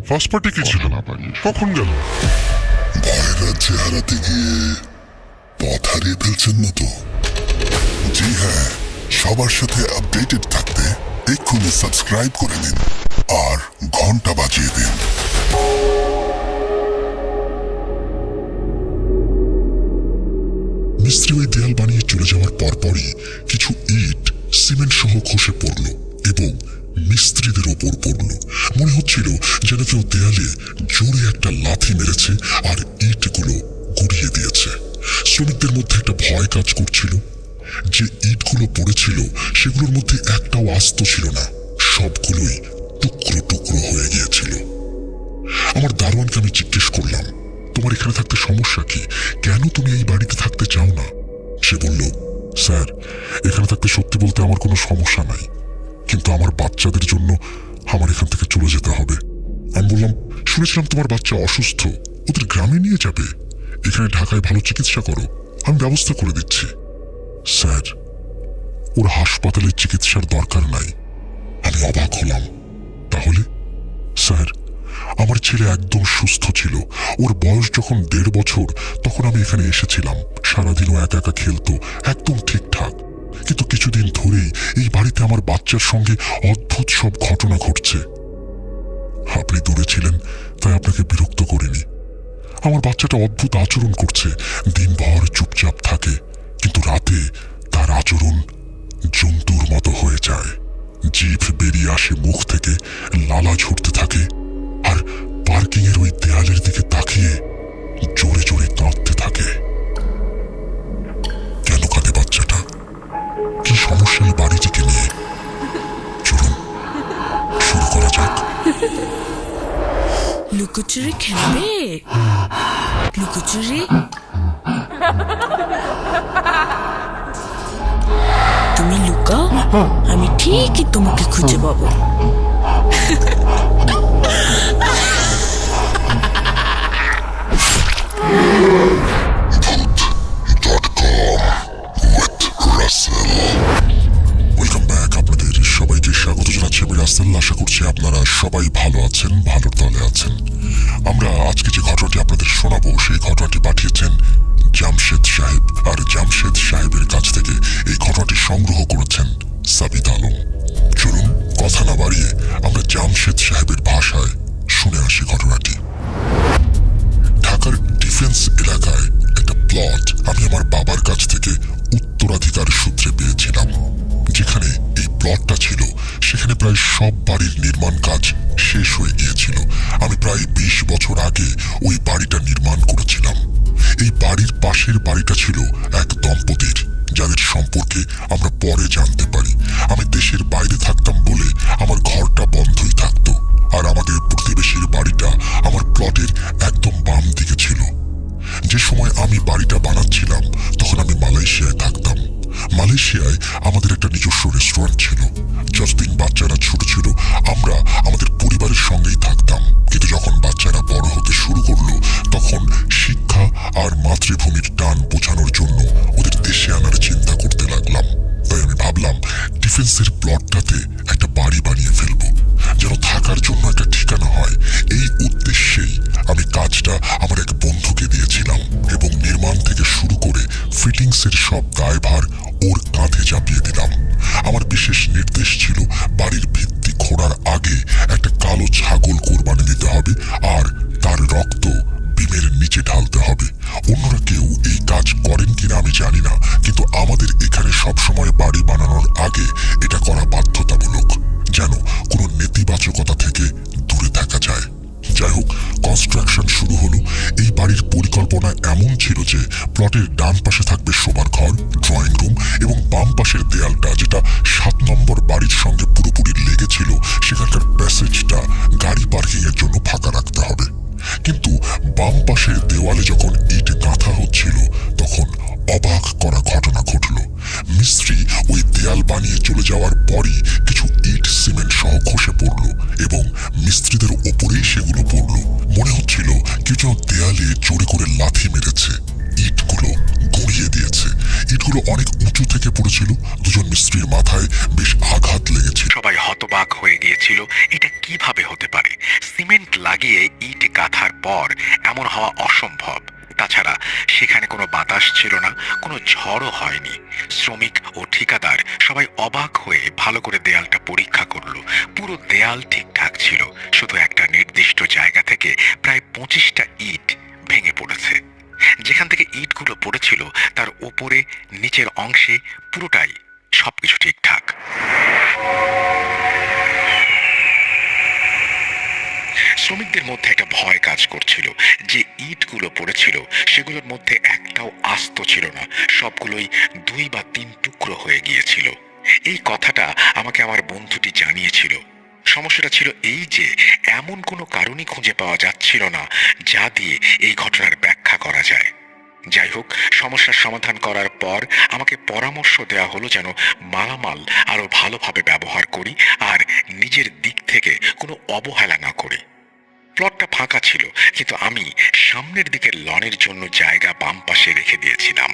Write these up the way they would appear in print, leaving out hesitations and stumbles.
First party কি ছিল না পারি কখন গেল? ভয়রা চেহারাতে গিয়ে পথ হারিয়ে ফেলছেন না তো? জি হ্যাঁ, সবার সাথে আপডেটেড থাকতে এক্ষুনি সাবস্ক্রাইব করে দিন আর ঘন্টা বাজিয়ে দিন। মিস্ত্রি ওই দেয়াল বানিয়ে চলে যাওয়ার পরপরই কিছু ইট সিমেন্ট সহ খসে পড়ল এবং মিস্ত্রিদের ওপর পড়ল। মনে হচ্ছিল যেন কেউ দেয়ালে জোরে একটা লাথি মেরেছে আর ইটগুলো গুড়িয়ে দিয়েছে। শ্রমিকদের মধ্যে একটা ভয় কাজ করছিল। যে ইটগুলো পড়েছিল সেগুলোর মধ্যে একটাও আস্ত ছিল না, সবগুলোই টুকরো টুকরো হয়ে গিয়েছিল। আমার দারোয়ানকে আমি জিজ্ঞেস করলাম, তোমার এখানে থাকতে সমস্যা কি? কেন তুমি এই বাড়িতে থাকতে চাও না? সে বলল, স্যার, এখানে থাকতে সত্যি বলতে আমার কোনো সমস্যা নাই, কিন্তু আমার বাচ্চাদের জন্য আমার এখান থেকে চলে যেতে হবে। আমি বললাম, শুনেছিলাম তোমার বাচ্চা অসুস্থ, ওদের গ্রামে নিয়ে যাবে। এখানে ঢাকায় ভালো চিকিৎসা করো, আমি ব্যবস্থা করে দিচ্ছি। স্যার, ওর হাসপাতালে চিকিৎসার দরকার নাই। আমি অবাক হলাম। তাহলে? স্যার, আমার ছেলে একদম সুস্থ ছিল। ওর বয়স যখন 1.5 বছর তখন আমি এখানে এসেছিলাম। সারাদিনও একা একা খেলতো, একদম ঠিকঠাক। কিন্তু কিছুদিন ধরেই এই বাড়িতে আমার বাচ্চার সঙ্গে অদ্ভুত সব ঘটনা ঘটছে। আপনি দূরে ছিলেন তাই আপনাকে বিরক্ত করিনি। আমার বাচ্চাটা অদ্ভুত আচরণ করছে, দিনভর চুপচাপ থাকে, কিন্তু রাতে তার আচরণ জন্তুর মতো হয়ে যায়। জিভ বেরিয়ে আসে মুখ থেকে, লালা ঝরতে থাকে, আর পার্কিং এর ওই দেয়ালের দিকে তাকিয়ে জোরে জোরে কাঁদতে থাকে। কেন কাঁদে বাচ্চাটা? কি সমস্যা এই বাড়িটিকে নিয়ে? চলুন শুরু করা যাক। লুকোচুরি খেলবে? লুকোচুরি? তুমি লুকাও, আমি ঠিকই তোমাকে খুঁজে পাবো। Welcome back. আপনাদের সবাইকে স্বাগত জানাচ্ছি আমি রাসেল। আশা করছি আপনারা সবাই ভালো আছেন, ভালোর দলে আছেন। আমরা আজকে যে ঘটনাটি আপনাদের শোনাবো সেই ঘটনাটি পাঠিয়েছেন জামশেদ সাহেব, আর জামশেদ সাহেবের কাছ থেকে এই ঘটনাটি সংগ্রহ করেছেন সাবিত আলম। চলুন কথা না বাড়িয়ে আমরা জামশেদ সাহেবের ভাষায় শুনে আসি ঘটনাটি। ঢাকার ডিফেন্স এলাকায় একটা প্লট আমি আমার বাবার কাছ থেকে উত্তরাধিকার সূত্রে পেয়েছিলাম। যেখানে এই প্লটটা ছিল সেখানে প্রায় সব বাড়ির নির্মাণ কাজ শেষ হয়ে গিয়েছিল। আমি প্রায় 20 বছর আগে ওই বাড়িটা নির্মাণ করেছিলাম। এই বাড়ির পাশের বাড়িটা ছিল এক দম্পতির, যাদের সম্পর্কে আমরা পরে জানতে পারি। আমি দেশের বাইরে থাকতাম বলে আমার ঘরটা বন্ধই থাকতো, আর আমাদের প্রতিবেশীর বাড়িটা আমার প্লটের একদম বাম দিকে ছিল। যে সময় আমি বাড়িটা বানাচ্ছিলাম তখন আমি মালয়েশিয়ায় থাকতাম। মালয়েশিয়ায় আমাদের একটা নিজস্ব রেস্টুরেন্ট ছিল। যতদিন বাচ্চারা ছোট ছিল আমরা আমাদের পরিবারের সঙ্গেই থাকতাম, কিন্তু যখন বাচ্চারা বড় হতে শুরু করলো তখন শিক্ষা আর মাতৃভূমির টান বোঝানোর জন্য ওদের দেশে আনার চিন্তা করতে লাগলাম। তাই আমি ভাবলাম ডিফেন্সের প্লটটাতে একটা বাড়ি বানিয়ে ফেলবো, যেন থাকার জন্য একটা ঠিকানা হয়। এই উদ্দেশ্যেই আমি কাজটা আমার এক বন্ধুকে দিয়েছিলাম এবং নির্মাণ থেকে শুরু করে ফিটিংসের সব দায়ভার ওর কাঁধে চাপিয়ে দিলাম। আমার বিশেষ নির্দেশ ছিল বাড়ির ভিত্তি খোঁড়ার আগে একটা কালো ছাগল কোরবানি দিতে হবে আর তার রক্ত বিমের নিচে ঢালতে হবে। অন্যরা কেউ এই কাজ করেন কিনা আমি জানি না, কিন্তু আমাদের এখানে সবসময় বাড়ি বানানোর আগে এটা করা বাধ্যতামূলক, যেন কোনো নেতিবাচকতা থেকে দূরে থাকা যায়। যাই হোক, কনস্ট্রাকশন শুরু হলো। এই বাড়ির পরিকল্পনা এমন ছিল যে প্লটের ডান পাশে থাকবে শোবার ঘর, ড্রয়িং রুম, এবং বাম পাশের দেয়ালটা, যেটা 7 নম্বর বাড়ির সঙ্গে পুরোপুরি লেগেছিল, সেখানকার প্যাসেজটা গাড়ি পার্কিং এর জন্য ফাঁকা রাখতে হবে। কিন্তু বাম পাশের দেওয়ালে যখন ইট গাঁথা হচ্ছিল তখন অবাক করা ঘটনা ঘটল। মিস্ত্রি ওই দেয়াল বানিয়ে চলে যাওয়ার পরই কিছু ইট সিমেন্ট সহ খসে পড়ল এবং মিস্ত্রিদের ওপরেই সেগুলো পড়ল। মনে হচ্ছিল কেউ যেন দেয়ালে জোরে করে লাথি মেরেছে, ইটগুলো গড়িয়ে দিয়েছে। ইটগুলো অনেক উঁচু থেকে পড়েছিল। দুজন একজন মিস্ত্রির মাথায় বেশ আঘাত লেগেছে। সবাই হতবাক হয়ে গিয়েছিল, এটা কিভাবে হতে পারে? সিমেন্ট লাগিয়ে ইট গাঁথার পর এমন হওয়া অসম্ভব। তাছাড়া সেখানে কোনো বাতাস ছিল না, কোনো ঝড়ও হয়নি। শ্রমিক ও ঠিকাদার সবাই অবাক হয়ে ভালো করে দেয়ালটা পরীক্ষা করলো। পুরো দেয়াল ঠিকঠাক ছিল, শুধু একটা নির্দিষ্ট জায়গা থেকে প্রায় 25টা ইট ভেঙে পড়েছে। যেখান থেকে ইটগুলো পড়েছিল তার ওপরে, নিচের অংশে পুরোটাই সবকিছু ঠিকঠাক। শ্রমিকদের মধ্যে একটা ভয় কাজ করছিল। যে ইটগুলো পড়েছিল সেগুলোর মধ্যে একটাও আস্ত ছিল না, সবগুলোই 2 বা 3 টুকরো হয়ে গিয়েছিল। এই কথাটা আমাকে আমার বন্ধুটি জানিয়েছিল। সমস্যাটা ছিল এই যে এমন কোনো কারণই খুঁজে পাওয়া যাচ্ছিল না যা দিয়ে এই ঘটনার ব্যাখ্যা করা যায়। যাই হোক, সমস্যার সমাধান করার পর আমাকে পরামর্শ দেওয়া হলো যেন মালামাল আরো ভালোভাবে ব্যবহার করি আর নিজের দিক থেকে কোনো অবহেলা না করি। প্লটটা ফাঁকা ছিল, কিন্তু আমি সামনের দিকের লনের জন্য জায়গা বাম পাশে রেখে দিয়েছিলাম।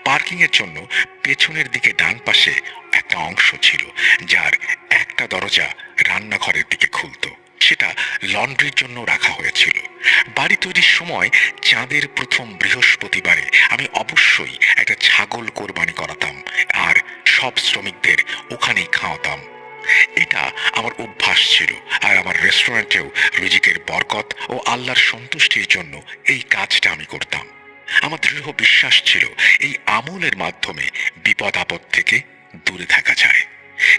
পার্কিং এর জন্য পেছনের দিকে ডান পাশে একটা অংশ ছিল, যার একটা দরজা রান্নাঘরের দিকে খুলতো। সেটা লন্ড্রির জন্য রাখা হয়েছিল। বাড়ি তৈরির সময় চাঁদের প্রথম বৃহস্পতিবারে আমি অবশ্যই একটা ছাগল কোরবানি করাতাম আর সব শ্রমিকদের ওখানেই খাওয়াতাম। এটা আমার অভ্যাস ছিল, আর আমার রেস্টুরেন্টেও রিজিকের বরকত ও আল্লাহর সন্তুষ্টির জন্য এই কাজটা আমি করতাম। আমার দৃঢ় বিশ্বাস ছিল এই আমলের মাধ্যমে বিপদ আপদ থেকে দূরে থাকা যায়।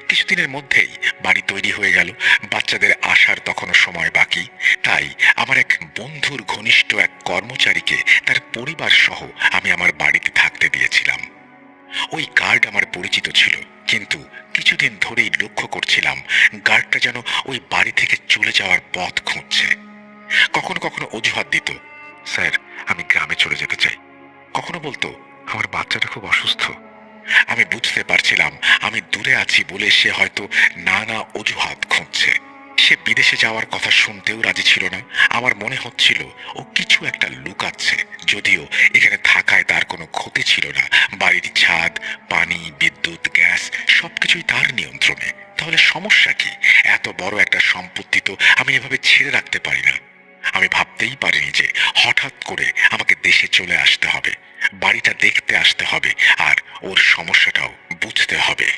কিছুদিনের মধ্যেই বাড়ি তৈরি হয়ে গেল। বাচ্চাদের আসার তখনও সময় বাকি, তাই আমার এক বন্ধুর ঘনিষ্ঠ এক কর্মচারীকে তার পরিবার সহ আমি আমার বাড়িতে থাকতে দিয়েছিলাম। ওই গার্ড আমার পরিচিত ছিল, কিন্তু কিছুদিন ধরেই লক্ষ্য করছিলাম গার্ডটা যেন ওই বাড়ি থেকে চলে যাওয়ার পথ খুঁজছে। কখনো কখনো অজুহাত দিত, স্যার আমি গ্রামে চলে যেতে চাই। কখনো বলতো, আমার বাচ্চাটা খুব অসুস্থ। আমি বুঝতে পারছিলাম আমি দূরে আছি বলে সে হয়তো নানা অজুহাত খুঁজছে। সে বিদেশে যাওয়ার কথা শুনতেও রাজি ছিল না। আমার মনে হচ্ছিল ও কিছু একটা লুকাচ্ছে, যদিও এখানে থাকায় তার কোনো ক্ষতি ছিল না। বাড়ির ছাদ, পানি, বিদ্যুৎ, গ্যাস সবকিছুই তার নিয়ন্ত্রণে। তাহলে সমস্যা কি? এত বড় একটা সম্পত্তি তো আমি এভাবে ছেড়ে রাখতে পারি না। আমি ভাবতেই পারিনি যে হঠাৎ করে আমাকে দেশে চলে আসতে হবে, বাড়িটা দেখতে আসতে হবে আর ওর সমস্যাটাও বুঝতে হবে।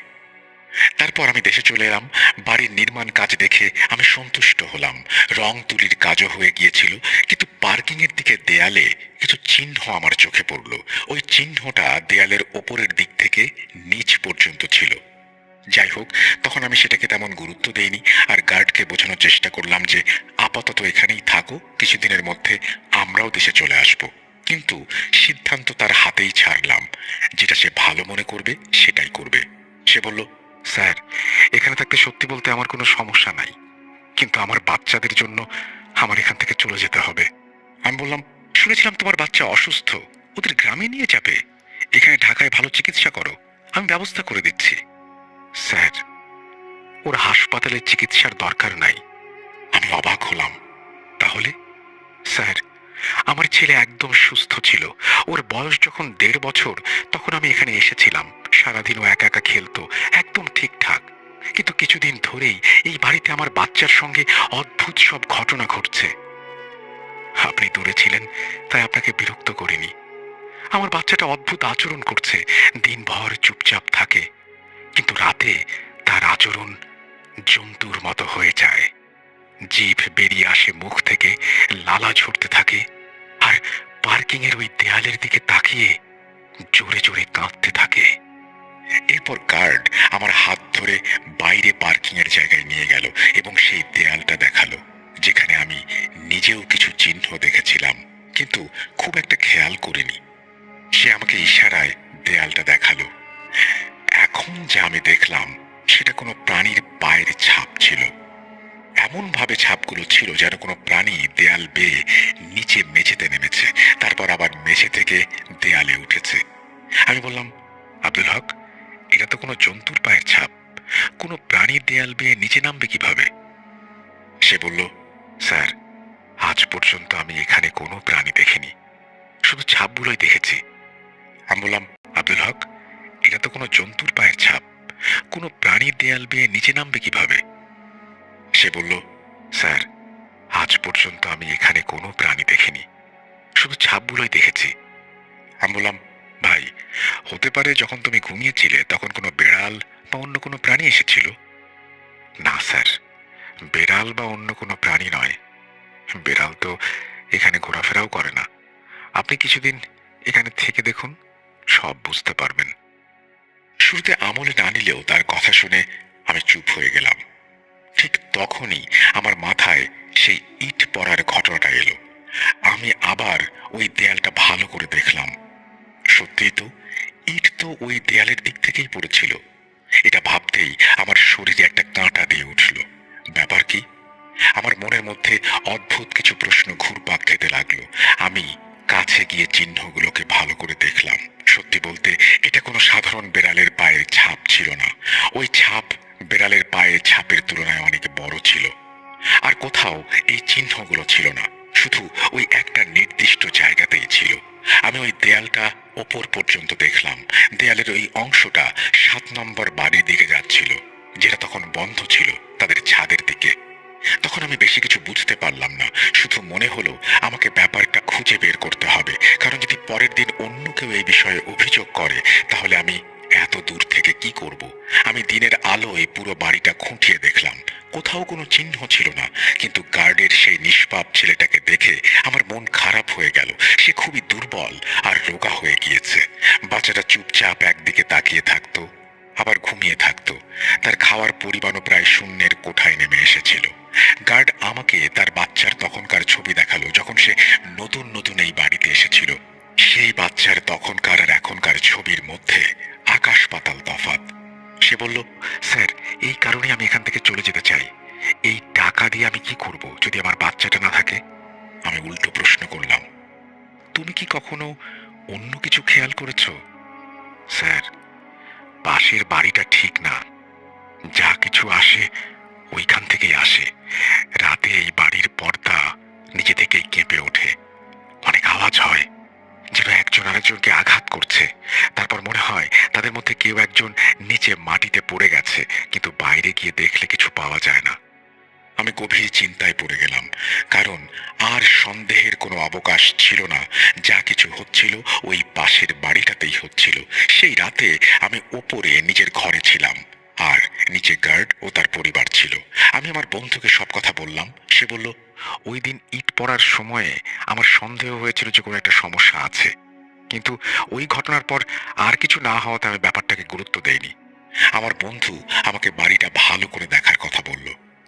তারপর আমি দেশে চলে এলাম। বাড়ির নির্মাণ কাজ দেখে আমি সন্তুষ্ট হলাম। রং তুলির কাজও হয়ে গিয়েছিল, কিন্তু পার্কিং এর দিকে দেয়ালে কিছু চিহ্ন আমার চোখে পড়ল। ওই চিহ্নটা দেয়ালের ওপরের দিক থেকে নিচ পর্যন্ত ছিল। যাই হোক, তখন আমি সেটাকে তেমন গুরুত্ব দেইনি আর গার্ডকে বোঝানোর চেষ্টা করলাম যে আপাতত এখানেই থাকো, কিছুদিনের মধ্যে আমরাও দেশে চলে আসব। কিন্তু সিদ্ধান্ত তার হাতেই ছাড়লাম, যেটা সে ভালো মনে করবে সেটাই করবে। সে বলল, স্যার এখানে থাকতে সত্যি বলতে আমার কোনো সমস্যা নাই, কিন্তু আমার বাচ্চাদের জন্য আমার এখান থেকে চলে যেতে হবে। আমি বললাম, শুনেছিলাম তোমার বাচ্চা অসুস্থ, ওদের গ্রামে নিয়ে যাবে। এখানে ঢাকায় ভালো চিকিৎসা করো, আমি ব্যবস্থা করে দিচ্ছি। স্যার ওর হাসপাতালে চিকিৎসার দরকার নাই। আমি অবাক হলাম। তাহলে? স্যার আমার ছেলে একদম সুস্থ ছিল। ওর বয়স যখন 1.5 বছর তখন আমি এখানে এসেছিলাম। সারাদিন ও একা একা খেলতো, একদম ঠিকঠাক। কিন্তু কিছুদিন ধরেই এই বাড়িতে আমার বাচ্চার সঙ্গে অদ্ভুত সব ঘটনা ঘটছে। আপনি দূরে ছিলেন তাই আপনাকে বিরক্ত করিনি। আমার বাচ্চাটা অদ্ভুত আচরণ করছে, দিনভর চুপচাপ থাকে, কিন্তু রাতে তার আচরণ জন্তুর মতো হয়ে যায়। জিভ বেরিয়ে আসে মুখ থেকে, লালা ঝরতে থাকে, আর পার্কিং এর ওই দেয়ালের দিকে তাকিয়ে জোরে জোরে কাঁদতে থাকে। এরপর গার্ড আমার হাত ধরে বাইরে পার্কিং এর জায়গায় নিয়ে গেল এবং সেই দেয়ালটা দেখালো, যেখানে আমি নিজেও কিছু চিহ্ন দেখেছিলাম, কিন্তু খুব একটা খেয়াল করিনি। সে আমাকে ইশারায় দেয়ালটা দেখালো। এখন যা আমি দেখলাম সেটা কোনো প্রাণীর পায়ের ছাপ ছিল। এমন ভাবে ছাপগুলো ছিল যেন কোনো প্রাণী দেয়াল বেয়ে নিচে মেঝেতে নেমেছে, তারপর আবার মেঝে থেকে দেয়ালে উঠেছে। আমি বললাম, আব্দুল হক, এটা তো কোনো জন্তুর পায়ের ছাপ, কোনো প্রাণীর দেয়াল বেয়ে নিচে নামবে কিভাবে? সে বলল, স্যার আজ পর্যন্ত আমি এখানে কোনো প্রাণী দেখিনি, শুধু ছাপগুলোই দেখেছি। আমি বললাম, আব্দুল হক, এটা তো কোনো জন্তুর পায়ের ছাপ, কোনো প্রাণীর দেয়াল বেয়ে নিচে নামবে কিভাবে? সে বলল, স্যার, আজ পর্যন্ত আমি এখানে কোনো প্রাণী দেখিনি, শুধু ছাপগুলোই দেখেছি। আমি বললাম, ভাই, হতে পারে যখন তুমি ঘুমিয়েছিলে তখন কোনো বেড়াল বা অন্য কোনো প্রাণী এসেছিল। না স্যার, বেড়াল বা অন্য কোনো প্রাণী নয়। বেড়াল তো এখানে ঘোরাফেরাও করে না। আপনি কিছুদিন এখানে থেকে দেখুন, সব বুঝতে পারবেন। শুরুতে আমলে না নিলেও তার কথা শুনে আমি চুপ হয়ে গেলাম। ঠিক তখনই আমার মাথায় সেই ইট পড়ার ঘটনাটা এলো। আমি আবার ওই দেয়ালটা ভালো করে দেখলাম। সত্যিই তো, ইট তো ওই দেয়ালের দিক থেকেই পড়েছিল। এটা ভাবতেই আমার শরীরে একটা কাঁটা দিয়ে উঠল। ব্যাপার কি? আমার মনের মধ্যে অদ্ভুত কিছু প্রশ্ন ঘুরপাক খেতে লাগলো। আমি কাছে গিয়ে চিহ্নগুলোকে ভালো করে দেখলাম। সত্যি বলতে এটা কোনো সাধারণ বেড়ালের পায়ের ছাপ ছিল না। ওই ছাপ বেড়ালের পায়ের ছাপের তুলনায় অনেক বড় ছিল। আর কোথাও এই চিহ্নগুলো ছিল না, শুধু ওই একটা নির্দিষ্ট জায়গাতেই ছিল। আমি ওই দেয়ালটা ওপর পর্যন্ত দেখলাম। দেয়ালের ওই অংশটা 7 নম্বর বাড়ির দিকে যাচ্ছিল, যেটা তখন বন্ধ ছিল, তাদের ছাদের দিকে। তখন আমি বেশি কিছু বুঝতে পারলাম না, শুধু মনে হলো আমাকে ব্যাপারটা খুঁজে বের করতে হবে, কারণ যদি পরের দিন অন্য কেউ এই বিষয়ে অভিযোগ করে তাহলে আমি এত দূর থেকে কি করব। আমি দিনের আলোয় পুরো বাড়িটা খুঁটিয়ে দেখলাম, কোথাও কোনো চিহ্ন ছিল না। কিন্তু গার্ডের সেই নিষ্পাপ ছেলেটাকে দেখে আমার মন খারাপ হয়ে গেল। সে খুবই দুর্বল আর রোগা হয়ে গিয়েছে। বাচ্চাটা চুপচাপ একদিকে তাকিয়ে থাকতো, আবার ঘুমিয়ে থাকতো। তার খাওয়ার পরিমাণও প্রায় শূন্যের কোঠায় নেমে এসেছিল। গার্ড আমাকে তার বাচ্চার তখনকার ছবি দেখালো, যখন সে নতুন নতুন এই বাড়িতে এসেছিল। সেই বাচ্চার তখনকার আর এখনকার ছবির মধ্যে আকাশ পাতাল তফাৎ। সে বলল, স্যার, এই কারণে আমি এখান থেকে চলে যেতে চাই। এই টাকা দিয়ে আমি কি করব যদি আমার বাচ্চাটা না থাকে? আমি উল্টো প্রশ্ন করলাম, তুমি কি কখনো অন্য কিছু খেয়াল করেছো? স্যার, পাশের বাড়িটা ঠিক না, যা কিছু আসে ওইখান থেকেই আসে। রাতে এই বাড়ির পর্দা নিজে থেকেই কেঁপে ওঠে, অনেক আওয়াজ হয়, যেন একজন আরেকজনকে আঘাত করছে। তারপর মনে হয় তাদের মধ্যে কেউ একজন নিচে মাটিতে পড়ে গেছে, কিন্তু বাইরে গিয়ে দেখলে কিছু পাওয়া যায় না। আমি গভীর চিন্তায় পড়ে গেলাম, কারণ আর সন্দেহের কোনো অবকাশ ছিল না। যা কিছু হচ্ছিল ওই পাশের বাড়িটাতেই হচ্ছিল। সেই রাতে আমি ওপরে নিজের ঘরে ছিলাম, আর নিচে গার্ড ও তার পরিবার ছিল। আমি আমার বন্ধুকে সব কথা বললাম। সে বলল, ওই দিন ইট পড়ার সময়ে আমার সন্দেহ হয়েছিল যে কোনো একটা সমস্যা আছে, কিন্তু ওই ঘটনার পর আর কিছু না হওয়াতে আমি ব্যাপারটাকে গুরুত্ব দেইনি। আমার বন্ধু আমাকে বাড়িটা ভালো করে দেখার কথা বলল।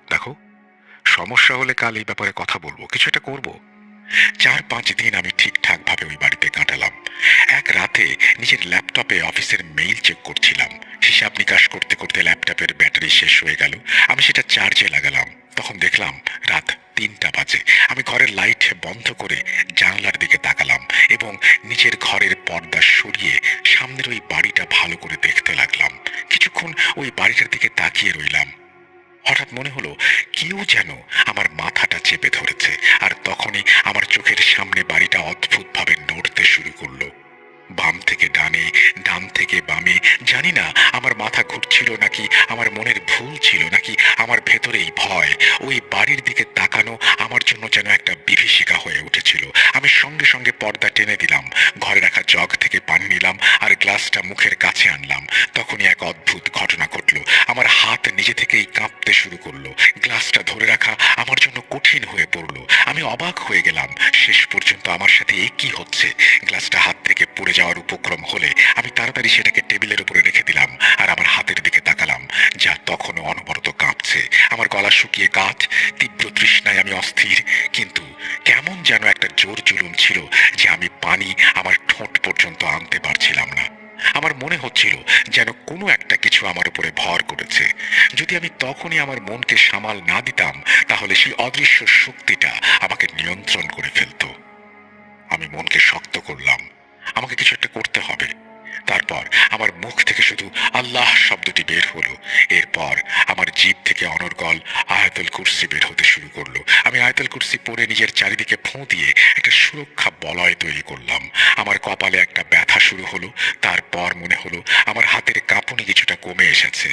দেখো, সমস্যা হলে কাল এই ব্যাপারে কথা বলবো, কিছু একটা করবো। 4-5 দিন আমি ঠিকঠাক ভাবে ওই বাড়িতে কাটালাম। এক রাতে নিজের ল্যাপটপে অফিসের মেইল চেক করছিলাম। হিসাব নিকাশ করতে করতে ল্যাপটপের ব্যাটারি শেষ হয়ে গেল। আমি সেটা চার্জে লাগালাম, তখন দেখলাম রাত 3টা বাজে। আমি ঘরের লাইট বন্ধ করে জানলার দিকে তাকালাম এবং নিজের ঘরের পর্দা সরিয়ে সামনের ওই বাড়িটা ভালো করে দেখতে লাগলাম। কিছুক্ষণ ওই বাড়িটার দিকে তাকিয়ে রইলাম। হঠাৎ মনে হলো কেউ যেন আমার মাথাটা চেপে ধরেছে, আর তখনই আমার চোখের সামনে বাড়িটা অদ্ভুতভাবে নড়তে শুরু করলো। বাম থেকে ডানে, ডান থেকে বামে। জানি না আমার মাথা ঘুরছিল নাকি আমার মনের ভুল ছিল, নাকি আমার ভেতরেই ভয়। ওই বাড়ির দিকে তাকানো আমার জন্য যেন একটা বিভীষিকা হয়ে উঠেছিল। আমি সঙ্গে সঙ্গে পর্দা টেনে দিলাম, ঘরে রাখা জগ থেকে পানি নিলাম আর গ্লাসটা মুখের কাছে আনলাম। তখনই এক অদ্ভুত ঘটনা ঘটলো। আমার হাত নিজে থেকেই কাঁপতে শুরু করলো। গ্লাসটা ধরে রাখা আমার জন্য কঠিন হয়ে পড়লো। আমি অবাক হয়ে গেলাম, শেষ পর্যন্ত আমার সাথে এ কি হচ্ছে। গ্লাসটা হাত থেকে পড়ে যাওয়ার উপক্রম হলে আমি তাড়াতাড়ি সেটাকে টেবিলের উপরে রেখে দিলাম আর আমার হাতের দিকে তাকালাম, যা তখনও অনবরত কাঁপছে। আমার গলা শুকিয়ে কাঠ, তীব্র তৃষ্ণায় আমি অস্থির, কিন্তু কেমন যেন একটা জোর জুলুম ছিল যে আমি পানি আমার ঠোঁট পর্যন্ত আনতে পারছিলাম না। আমার মনে হচ্ছিল যেন কোনো একটা কিছু আমার উপরে ভর করেছে। যদি আমি তখনই আমার মনকে সামাল না দিতাম তাহলে সেই অদৃশ্য শক্তিটা আমাকে নিয়ন্ত্রণ করে ফেলতো। আমি মনকে শক্ত করলাম, আমাকে কিছু একটা করতে হবে। তারপর আমার মুখ থেকে শুধু আল্লাহ শব্দটি বের হলো। এরপর আমার জিভ থেকে অনর্গল আয়াতুল কুরসি বের হতে শুরু করলো। আমি আয়াতুল কুরসি পরে নিজের চারিদিকে ফোঁ দিয়ে একটা সুরক্ষা বলয় তৈরি করলাম। আমার কপালে একটা ব্যথা শুরু হলো। তারপর মনে হলো আমার হাতের কাঁপুনি কিছুটা কমে এসেছে।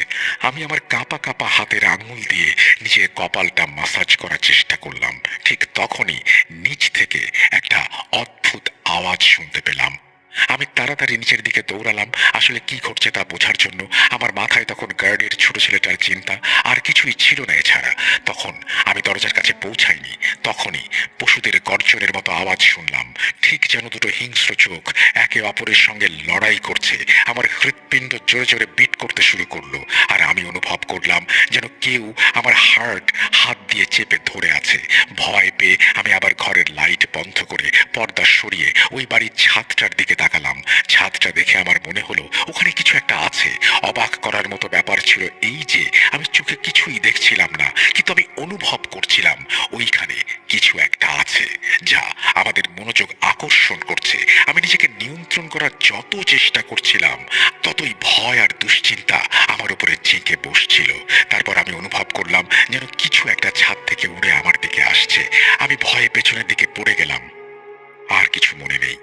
আমি আমার কাঁপা কাঁপা হাতের আঙুল দিয়ে নিজের কপালটা মাসাজ করার চেষ্টা করলাম। ঠিক তখনই নিচ থেকে একটা অদ্ভুত আওয়াজ শুনতে পেলাম। আমি তাড়াতাড়ি নিচের দিকে দৌড়ালাম আসলে কি ঘটছে তা বোঝার জন্য। আমার মাথায় তখন গার্ডের ছোট ছেলেটার চিন্তা, আর কিছুই ছিল না এছাড়া। তখন আমি দরজার কাছে পৌঁছাইনি, তখনই পশুদের গর্জনের মতো আওয়াজ শুনলাম। ঠিক যেন দুটো হিংস্র চোখ একে অপরের সঙ্গে লড়াই করছে। আমার হৃৎপিণ্ড জোরে জোরে বিট করতে শুরু করলো, আর আমি অনুভব করলাম যেন কেউ আমার হাত দিয়ে চেপে ধরে আছে। ভয় পেয়ে আমি আবার ঘরের লাইট বন্ধ করে পর্দা সরিয়ে ওই বাড়ির ছাদটার দিকে তাকালাম। ছাদটা দেখে আমার মনে হলো ওখানে কিছু একটা আছে। অবাক করার মতো ব্যাপার ছিল এই যে আমি চোখে কিছুই দেখছিলাম না, কিন্তু আমি অনুভব করছিলাম ওইখানে কিছু একটা আছে যা আমাদের মনোযোগ আকর্ষণ করছে। আমি নিজেকে নিয়ন্ত্রণ করার যত চেষ্টা করছিলাম ততই ভয় আর দুশ্চিন্তা আমার উপরে ঝেঁকে বসছিল। তারপর আমি অনুভব করলাম যেন কিছু একটা ছাদ থেকে উড়ে আমার দিকে আসছে। আমি ভয়ে পেছনের দিকে পড়ে গেলাম, আর কিছু মনে নেই।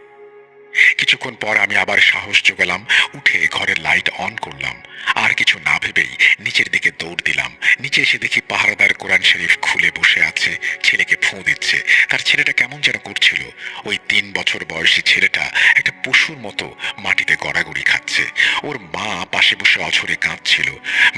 কিছুক্ষণ পর আমি আবার সাহস জোগালাম, উঠে ঘরের লাইট অন করলাম। আর কিছু না ভেবেই নিচের দিকে দৌড় দিলাম। নিচে এসে দেখি পাহারাদার কোরআন শরীফ খুলে বসে আছে, ছেলেকে ফোঁ দিচ্ছে। তার ছেলেটা কেমন যেন করছিল। ওই 3 বছর বয়সী ছেলেটা একটা পশুর মতো মাটিতে গড়াগড়ি খাচ্ছে। ওর মা পাশে বসে অঝরে কাঁদছিল।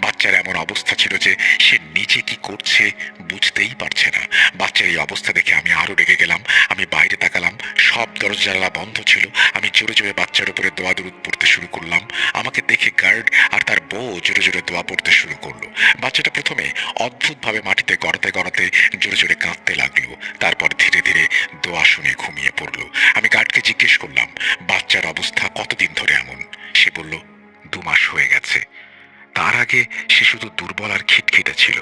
বাচ্চার এমন অবস্থা ছিল যে সে নিজে কি করছে বুঝতেই পারছে না। বাচ্চার এই অবস্থা দেখে আমি আরো রেগে গেলাম। আমি বাইরে তাকালাম, সব দরজা জানালা বন্ধ ছিল। আমি জোরে জোরে বাচ্চার উপরে দোয়া দরুদ পড়তে শুরু করলাম। আমাকে দেখে গার্ড আর তার বউ জোরে জোরে দোয়া পড়তে শুরু করলো। বাচ্চাটা প্রথমে অদ্ভুতভাবে মাটিতে গড়াতে গড়াতে জোরে জোরে কাঁদতে লাগলো। তারপর ধীরে ধীরে দোয়া শুনে ঘুমিয়ে পড়লো। আমি গার্ডকে জিজ্ঞেস করলাম বাচ্চার অবস্থা কতদিন ধরে এমন। সে বলল 2 মাস হয়ে গেছে। তার আগে সে শুধু দুর্বল আর খিটখিটে ছিল।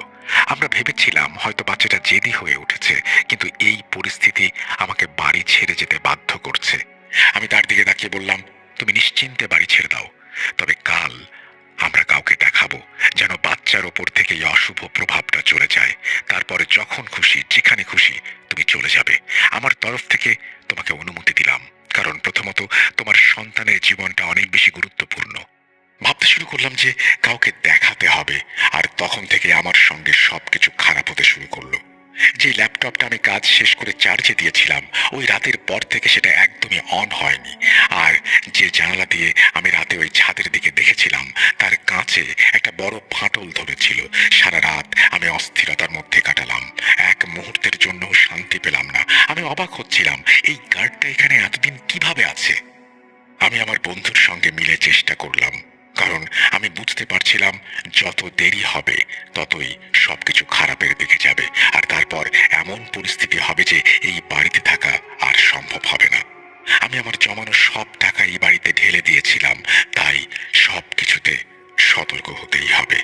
আমরা ভেবেছিলাম হয়তো বাচ্চাটা জেদি হয়ে উঠেছে, কিন্তু এই পরিস্থিতি আমাকে বাড়ি ছেড়ে যেতে বাধ্য করছে। আমি তার দিকে তাকিয়ে বললাম, তুমি নিশ্চিন্তে বাড়ি ছেড়ে দাও, তবে কাল আমরা কাউকে দেখাবো যেন বাচ্চার ওপর থেকে এই অশুভ প্রভাবটা চলে যায়। তারপরে যখন খুশি যেখানে খুশি তুমি চলে যাবে। আমার তরফ থেকে তোমাকে অনুমতি দিলাম, কারণ প্রথমত তোমার সন্তানের জীবনটা অনেক বেশি গুরুত্বপূর্ণ। ভাবতে শুরু করলাম যে কাউকে দেখাতে হবে, আর তখন থেকে আমার সঙ্গে সবকিছু খারাপ হতে শুরু করলো। যে ল্যাপটপটা আমি কাজ শেষ করে চার্জে দিয়েছিলাম, ওই রাতের পর থেকে সেটা একদমই অন হয়নি। আর যে জানালা দিয়ে আমি রাতে ওই ছাদের দিকে দেখেছিলাম তার কাঁচে একটা বড় ফাটল ধরেছিল। সারা রাত আমি অস্থিরতার মধ্যে কাটালাম। এক মুহূর্তের জন্য শান্তি পেলাম না। আমি অবাক হচ্ছিলাম এই গার্ডটা এখানে এতদিন কিভাবে আছে। আমি আমার বন্ধুর সঙ্গে মিলে চেষ্টা করলাম, কারণ আমি বুঝতে পারছিলাম যত দেরি হবে ততই সবকিছু খারাপের দিকে যাবে, আর তারপর এমন পরিস্থিতি হবে যে এই বাড়িতে থাকা আর সম্ভব হবে না। আমি আমার জমানো সব টাকা এই বাড়িতে ঢেলে দিয়েছিলাম, তাই সব কিছুতে সতর্ক হতেই হবে।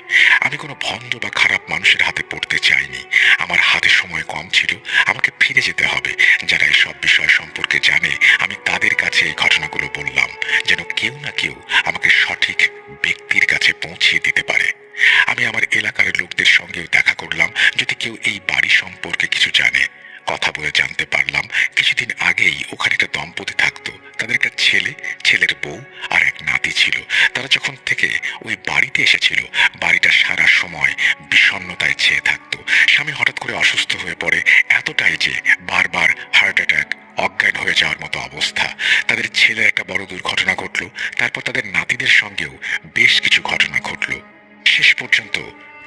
আমি কোনো ভণ্ড বা খারাপ মানুষের হাতে পড়তে চাইনি। আমার হাতে সময় কম ছিল, আমাকে ফিরে যেতে হবে। যারা এই সব বিষয় সম্পর্কে জানে আমি তাদের কাছে এই ঘটনাগুলো বললাম, যেন কেউ না কেউ আমাকে সঠিক ব্যক্তির কাছে পৌঁছিয়ে দিতে পারে। আমি আমার এলাকার লোকদের সঙ্গেও দেখা করলাম, যদি কেউ এই বাড়ি সম্পর্কে কিছু জানে। কথা বলে জানতে পারলাম কিছুদিন আগেই ওখানে একটা দম্পতি থাকতো। তাদের একটা ছেলে, ছেলের বউ আর এক নাতি ছিল। তারা যখন থেকে ওই বাড়িতে এসেছিল বাড়িটা সারা সময় বিষণ্ণতায় ছেয়ে থাকতো। স্বামী হঠাৎ করে অসুস্থ হয়ে পড়ে, এতটাই যে বারবার হার্ট অ্যাটাক, অজ্ঞান হয়ে যাওয়ার মতো অবস্থা। তাদের ছেলের একটা বড় দুর্ঘটনা ঘটলো। তারপর তাদের নাতিদের সঙ্গেও বেশ কিছু ঘটনা ঘটলো। শেষ পর্যন্ত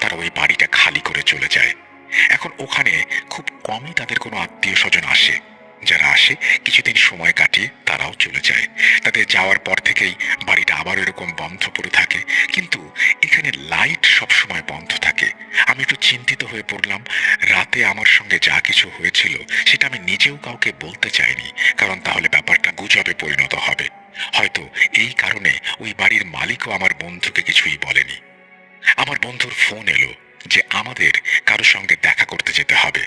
তারা ওই বাড়িটা খালি করে চলে যায়। এখন ওখানে খুব কমই তাদের কোনো আত্মীয় স্বজন আসে। যারা আসে কিছুদিন সময় কাটিয়ে তারাও চলে যায়। তাদের যাওয়ার পর থেকেই বাড়িটা আবার এরকম বন্ধ পড়ে থাকে, কিন্তু এখানে লাইট সব সময় বন্ধ থাকে। আমি একটু চিন্তিত হয়ে পড়লাম। রাতে আমার সঙ্গে যা কিছু হয়েছিল সেটা আমি নিজেও কাউকে বলতে চাইনি, কারণ তাহলে ব্যাপারটা গুজবে পরিণত হবে। হয়তো এই কারণে ওই বাড়ির মালিকও আমার বন্ধুকে কিছুই বলেনি। আমার বন্ধুর ফোন এলো। যে আমাদের কারো সঙ্গে দেখা করতে যেতে হবে।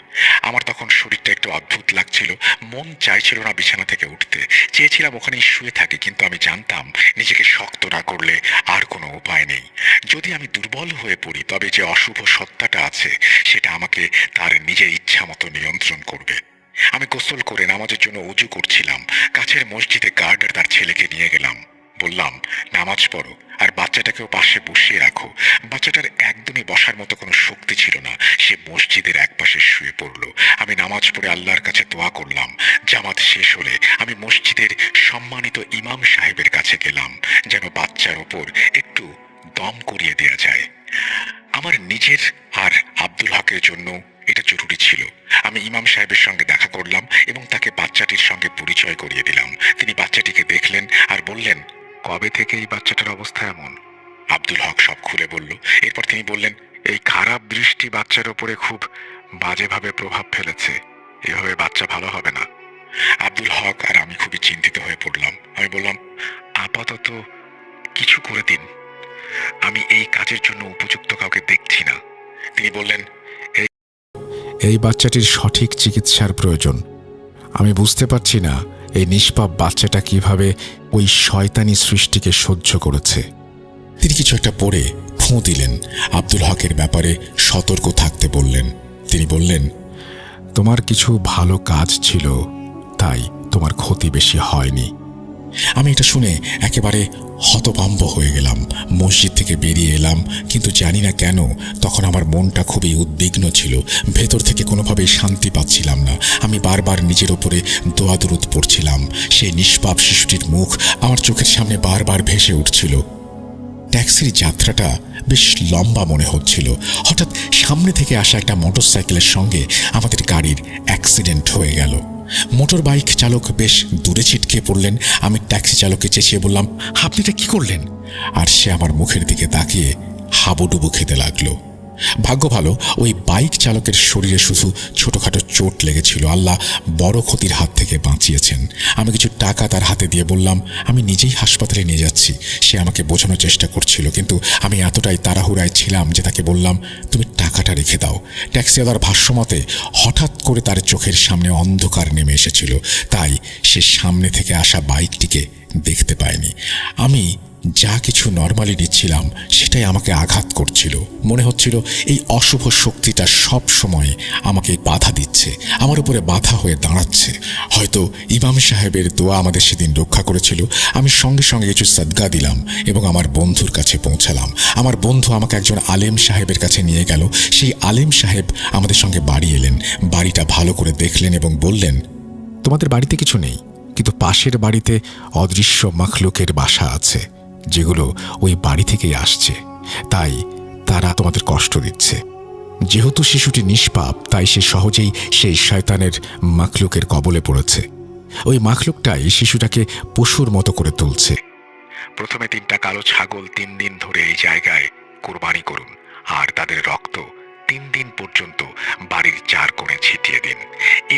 আমার তখন শরীরটা একটু অদ্ভুত লাগছিল, মন চাইছিল না বিছানা থেকে উঠতে, চেয়েছিলাম ওখানেই শুয়ে থাকি, কিন্তু আমি জানতাম নিজেকে শক্ত না করলে আর কোনো উপায় নেই। যদি আমি দুর্বল হয়ে পড়ি তবে যে অশুভ সত্তাটা আছে সেটা আমাকে তার নিজের ইচ্ছা মতো নিয়ন্ত্রণ করবে। আমি গোসল করে নামাজের জন্য উজু করছিলাম। কাছের মসজিদে গার্ড আর তার ছেলেকে নিয়ে গেলাম। বললাম, নামাজ পড়ো আর বাচ্চাটাকেও পাশে বসিয়ে রাখো। বাচ্চাটার একদমই বসার মতো কোনো শক্তি ছিল না, সে মসজিদের একপাশে শুয়ে পড়ল। আমি নামাজ পড়ে আল্লাহর কাছে দোয়া করলাম। জামাত শেষ হলে আমি মসজিদের সম্মানিত ইমাম সাহেবের কাছে গেলাম, যেন বাচ্চার ওপর একটু দম করিয়ে দেয়া যায়। আমার নিজের আর আব্দুল হকের জন্য এটা জরুরি ছিল। আমি ইমাম সাহেবের সঙ্গে দেখা করলাম এবং তাকে বাচ্চাটির সঙ্গে পরিচয় করিয়ে দিলাম। তিনি বাচ্চাটিকে দেখলেন আর বললেন, কবে থেকে এই বাচ্চাটার অবস্থা এমন? আব্দুল হক সব খুলে বলল। এরপর তিনি বললেন, এই খারাপ দৃষ্টি বাচ্চার ওপরে খুব বাজেভাবে প্রভাব ফেলেছে, এভাবে বাচ্চা ভালো হবে না। আব্দুল হক আর আমি খুবই চিন্তিত হয়ে পড়লাম। আমি বললাম, আপাতত কিছু করে দিন, আমি এই কাজের জন্য উপযুক্ত কাউকে দেখছি না। তিনি বললেন, এই বাচ্চাটির সঠিক চিকিৎসার প্রয়োজন। আমি বুঝতে পারছি না এই নিষ্পাপ বাচ্চাটা কিভাবে ওই শয়তানি সৃষ্টিকে সহ্য করেছে। তিনি কিছু একটা পড়ে ফোঁ দিলেন। আব্দুল হকের ব্যাপারে সতর্ক থাকতে বললেন। তিনি বললেন, তোমার কিছু ভালো কাজ ছিল, তাই তোমার ক্ষতি বেশি হয়নি। আমি এটা শুনে একেবারে হতভম্ব হয়ে গেলাম। মসজিদ থেকে বেরিয়ে এলাম, কিন্তু জানি না কেন তখন আমার মনটা খুবই উদ্বিগ্ন ছিল। ভেতর থেকে কোনোভাবেই শান্তি পাচ্ছিলাম না। আমি বারবার নিজের ওপরে দোয়া দরুদ পড়ছিলাম। সেই নিষ্পাপ শিশুটির মুখ আমার চোখের সামনে বারবার ভেসে উঠছিল। ট্যাক্সির যাত্রাটা বেশ লম্বা মনে হচ্ছিল। হঠাৎ সামনে থেকে আসা একটা মোটরসাইকেলের সঙ্গে আমাদের গাড়ির অ্যাক্সিডেন্ট হয়ে গেল। মোটর বাইক চালক বেশ দূরে ছিটকে পড়লেন। আমি ট্যাক্সি চালককে চেঁচিয়ে বললাম, আপনি এটা কি করলেন? আর সে আমার মুখের দিকে তাকিয়ে হাবুডুবু খেতে লাগলো। ভাগ্য ভালো, ওই বাইক চালকের শরীরে শুধু ছোটখাটো চোট লেগেছিল। আল্লাহ বড় ক্ষতির হাত থেকে বাঁচিয়েছেন। আমি কিছু টাকা তার হাতে দিয়ে বললাম, আমি নিজেই হাসপাতালে নিয়ে যাচ্ছি। সে আমাকে বোঝানোর চেষ্টা করছিল, কিন্তু আমি এতটাই তাড়াহুড়ায় ছিলাম যে তাকে বললাম, তুমি টাকাটা রেখে দাও। ট্যাক্সিওয়ালার ভাষ্যমতে হঠাৎ করে তার চোখের সামনে অন্ধকার নেমে এসেছিল, তাই সে সামনে থেকে আসা বাইকটিকে দেখতে পায়নি। আমি যা কিছু নর্মালি নিচ্ছিলাম সেটাই আমাকে আঘাত করছিল। মনে হচ্ছিল এই অশুভ শক্তিটা সব সময় আমাকে বাধা দিচ্ছে, আমার উপরে বাধা হয়ে দাঁড়াচ্ছে। হয়তো ইমাম সাহেবের দোয়া আমাদের সেদিন রক্ষা করেছিল। আমি সঙ্গে সঙ্গে কিছু সাদকা দিলাম এবং আমার বন্ধুর কাছে পৌঁছালাম। আমার বন্ধু আমাকে একজন আলেম সাহেবের কাছে নিয়ে গেল। সেই আলেম সাহেব আমাদের সঙ্গে বাড়ি এলেন, বাড়িটা ভালো করে দেখলেন এবং বললেন, তোমাদের বাড়িতে কিছু নেই, কিন্তু পাশের বাড়িতে অদৃশ্য মাখলুকের বাসা আছে, যেগুলো ওই বাড়ি থেকেই আসছে, তাই তারা তোমাদের কষ্ট দিচ্ছে। যেহেতু শিশুটি নিষ্পাপ, তাই সে সহজেই সেই শয়তানের মাখলুকের কবলে পড়েছে। ওই মাখলুকটাই শিশুটাকে পশুর মতো করে তুলছে। প্রথমে 3টা কালো ছাগল 3 দিন ধরে এই জায়গায় কুরবানি করুন আর তাদের রক্ত 3 দিন পর্যন্ত বাড়ির 4 কোণে ছিটিয়ে দিন।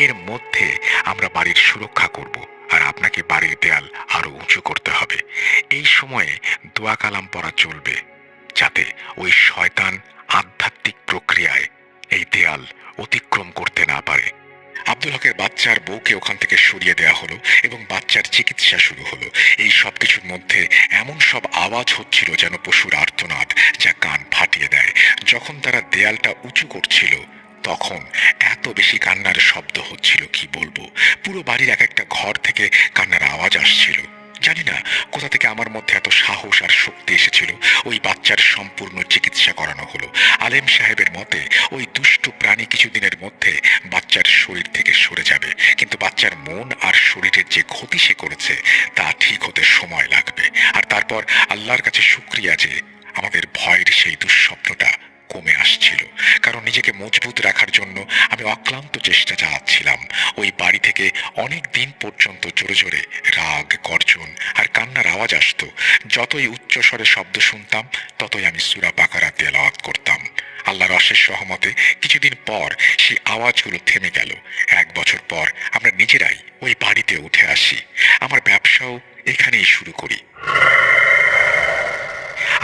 এর মধ্যে আমরা বাড়ির সুরক্ষা করব আর আপনাকে বাড়ির দেয়াল আরো উঁচু করতে হবে। এই সময়ে দোয়া কালাম পড়া চলবে, যাতে ওই শয়তান আধ্যাত্মিক প্রক্রিয়ায় এই দেয়াল অতিক্রম করতে না পারে। আব্দুল হকের বাচ্চার বউকে ওখান থেকে সরিয়ে দেওয়া হলো এবং বাচ্চার চিকিৎসা শুরু হলো। এই সব কিছুর মধ্যে এমন সব আওয়াজ হচ্ছিল যেন পশুর আর্তনাদ, যা কান ফাটিয়ে দেয়। যখন তারা দেয়ালটা উঁচু করছিল তখন এত বেশি কান্নার শব্দ হচ্ছিল কি বলবো। পুরো বাড়ির এক একটা ঘর থেকে কান্নার আওয়াজ আসছিল। জানি না কোথা থেকে আমার মধ্যে এত সাহস আর শক্তি এসেছিল। ওই বাচ্চার সম্পূর্ণ চিকিৎসা করানো হলো। আলেম সাহেবের মতে ওই দুষ্টু প্রাণী কিছুদিনের মধ্যে বাচ্চার শরীর থেকে সরে যাবে, কিন্তু বাচ্চার মন আর শরীরের যে ক্ষতি সে করেছে তা ঠিক হতে সময় লাগবে। আর তারপর আল্লাহর কাছে শুকরিয়া যে আমাদের ভয়ের সেই দুঃস্বপ্নটা কমে আসছিল, কারণ নিজেকে মজবুত রাখার জন্য আমি অক্লান্ত চেষ্টা চালাচ্ছিলাম। ওই বাড়ি থেকে অনেক দিন পর্যন্ত জোরে জোরে রাগ, গর্জন আর কান্নার আওয়াজ আসতো। যতই উচ্চস্বরে শব্দ শুনতাম ততই আমি সূরা বাকারা তেলাওয়াত করতাম। আল্লাহর অশেষ রহমতে কিছুদিন পর সেই আওয়াজগুলো থেমে গেল। 1 বছর পর আমরা নিজেরাই ওই বাড়িতে উঠে আসি। আমার ব্যবসাও এখানেই শুরু করি।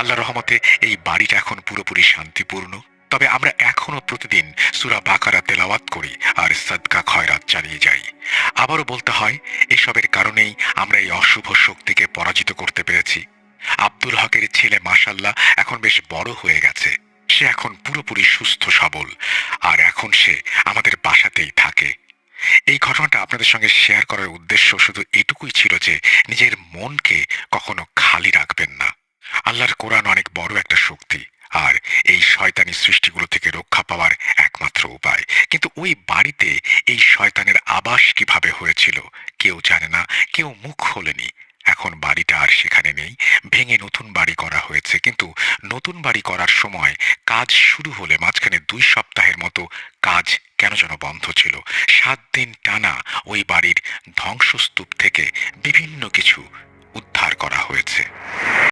আল্লাহর রহমতে এই বাড়িটা এখন পুরোপুরি শান্তিপূর্ণ। তবে আমরা এখনো প্রতিদিন সূরা বাকারা তেলাওয়াত করি আর সাদকা খয়রাত চালিয়ে যাই। আবারও বলতে হয়, এসবের কারণেই আমরা এই অশুভ শক্তিকে পরাজিত করতে পেরেছি। আব্দুল হকের ছেলে মাশাল্লাহ এখন বেশ বড় হয়ে গেছে। সে এখন পুরোপুরি সুস্থ সবল, আর এখন সে আমাদের বাসাতেই থাকে। এই ঘটনাটা আপনাদের সঙ্গে শেয়ার করার উদ্দেশ্য শুধু এটুকুই ছিল যে নিজের মনকে কখনো খালি রাখবেন না। আল্লাহর কোরআন অনেক বড় একটা শক্তি, আর এই শয়তানি সৃষ্টিগুলো থেকে রক্ষা পাওয়ার একমাত্র উপায়। কিন্তু ওই বাড়িতে এই শয়তানের আবাস কিভাবে হয়েছিল কেউ জানে না, কেউ মুখ খোলেনি। এখন বাড়িটা আর সেখানে নেই, ভেঙে নতুন বাড়ি করা হয়েছে। কিন্তু নতুন বাড়ি করার সময় কাজ শুরু হলে মাঝখানে 2 সপ্তাহের মতো কাজ কেন যেন বন্ধ ছিল। 7 দিন টানা ওই বাড়ির ধ্বংসস্তূপ থেকে বিভিন্ন কিছু উদ্ধার করা হয়েছে।